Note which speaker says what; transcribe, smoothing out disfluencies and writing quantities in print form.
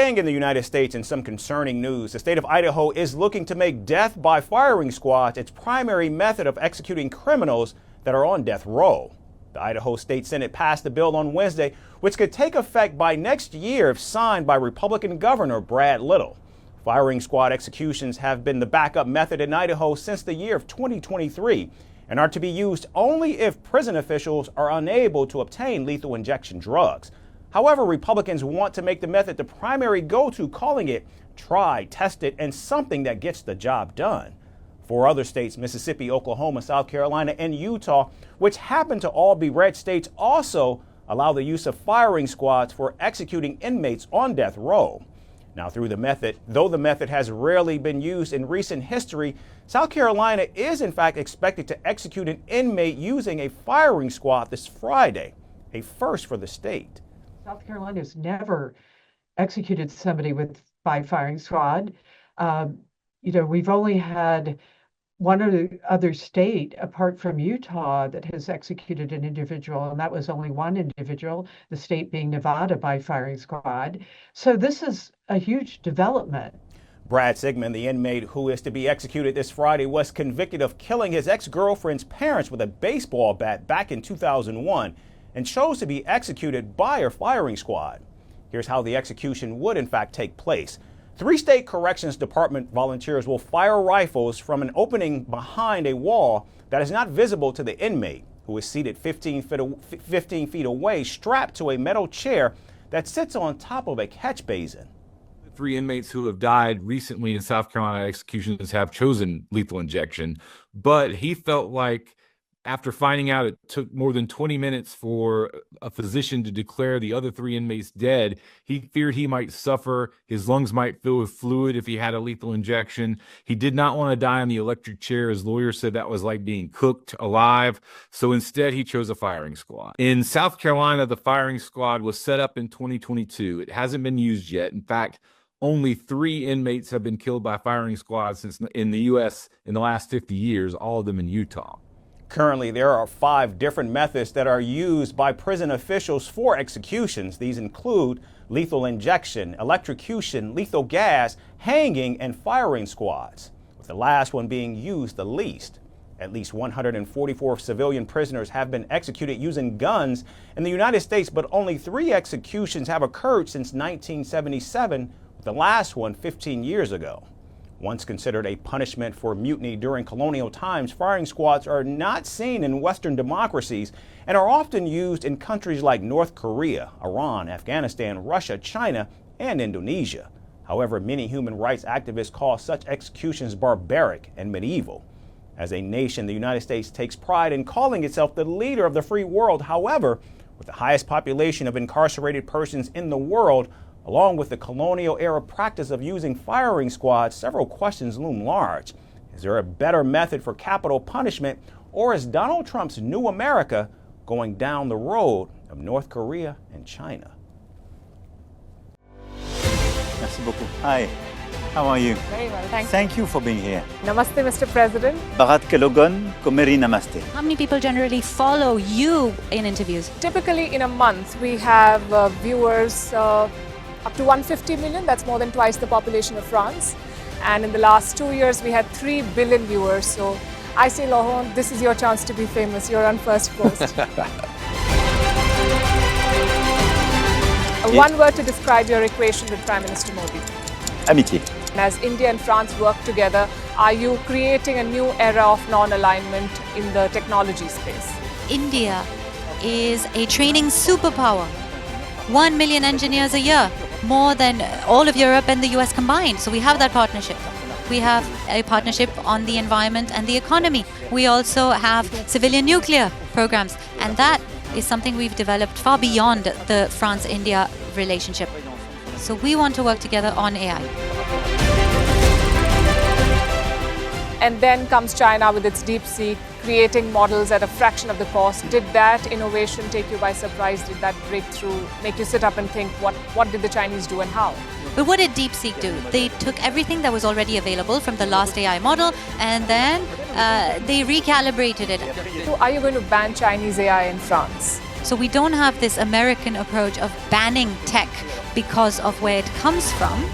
Speaker 1: Staying in the United States in some concerning news, the state of Idaho is looking to make death by firing squads its primary method of executing criminals that are on death row. The Idaho State Senate passed the bill on Wednesday, which could take effect by next year if signed by Republican Governor Brad Little. Firing squad executions have been the backup method in Idaho since the year of 2023 and are to be used only if prison officials are unable to obtain lethal injection drugs. However, Republicans want to make the method the primary go-to, calling it tried, tested, and something that gets the job done. 4 other states, Mississippi, Oklahoma, South Carolina, and Utah, which happen to all be red states, also allow the use of firing squads for executing inmates on death row. Now, though the method has rarely been used in recent history, South Carolina is in fact expected to execute an inmate using a firing squad this Friday, a first for the state.
Speaker 2: South Carolina has never executed somebody by firing squad. We've only had one other state apart from Utah that has executed an individual, and that was only one individual, the state being Nevada by firing squad. So this is a huge development.
Speaker 1: Brad Sigmon, the inmate who is to be executed this Friday, was convicted of killing his ex-girlfriend's parents with a baseball bat back in 2001 and chose to be executed by a firing squad. Here's how the execution would in fact take place. 3 state corrections department volunteers will fire rifles from an opening behind a wall that is not visible to the inmate, who is seated 15 feet away, strapped to a metal chair that sits on top of a catch basin.
Speaker 3: 3 inmates who have died recently in South Carolina executions have chosen lethal injection, but he felt like after finding out it took more than 20 minutes for a physician to declare the other 3 inmates dead, he feared he might suffer. His lungs might fill with fluid if he had a lethal injection. He did not want to die on the electric chair. His lawyer said that was like being cooked alive. So instead, he chose a firing squad. In South Carolina, the firing squad was set up in 2022. It hasn't been used yet. In fact, only 3 inmates have been killed by firing squads in the U.S. in the last 50 years, all of them in Utah.
Speaker 1: Currently, there are 5 different methods that are used by prison officials for executions. These include lethal injection, electrocution, lethal gas, hanging, and firing squads, with the last one being used the least. At least 144 civilian prisoners have been executed using guns in the United States, but only 3 executions have occurred since 1977, with the last one 15 years ago. Once considered a punishment for mutiny during colonial times, firing squads are not seen in Western democracies and are often used in countries like North Korea, Iran, Afghanistan, Russia, China, and Indonesia. However, many human rights activists call such executions barbaric and medieval. As a nation, the United States takes pride in calling itself the leader of the free world. However, with the highest population of incarcerated persons in the world, along with the colonial-era practice of using firing squads, several questions loom large. Is there a better method for capital punishment, or is Donald Trump's new America going down the road of North Korea and China?
Speaker 4: Merci beaucoup. Hi, how are you?
Speaker 5: Very well, thanks.
Speaker 4: Thank you for being here.
Speaker 5: Namaste, Mr. President.
Speaker 4: Bharat Kelogan, Komeri Namaste.
Speaker 6: How many people generally follow you in interviews?
Speaker 5: Typically in a month, we have viewers up to 150 million, that's more than twice the population of France. And in the last 2 years, we had 3 billion viewers. So I say, Laurent, this is your chance to be famous. You're on Firstpost. One word to describe your equation with Prime Minister Modi.
Speaker 4: Amitié.
Speaker 5: And as India and France work together, are you creating a new era of non-alignment in the technology space?
Speaker 6: India is a training superpower. 1 million engineers a year, more than all of Europe and the US combined. So we have that partnership. We have a partnership on the environment and the economy. We also have civilian nuclear programs. And that is something we've developed far beyond the France-India relationship. So we want to work together on AI.
Speaker 5: And then comes China with its DeepSeek, creating models at a fraction of the cost. Did that innovation take you by surprise? Did that breakthrough make you sit up and think, what did the Chinese do and how?
Speaker 6: But what did DeepSeek do? They took everything that was already available from the last AI model and then they recalibrated it.
Speaker 5: So are you going to ban Chinese AI in France?
Speaker 6: So we don't have this American approach of banning tech because of where it comes from.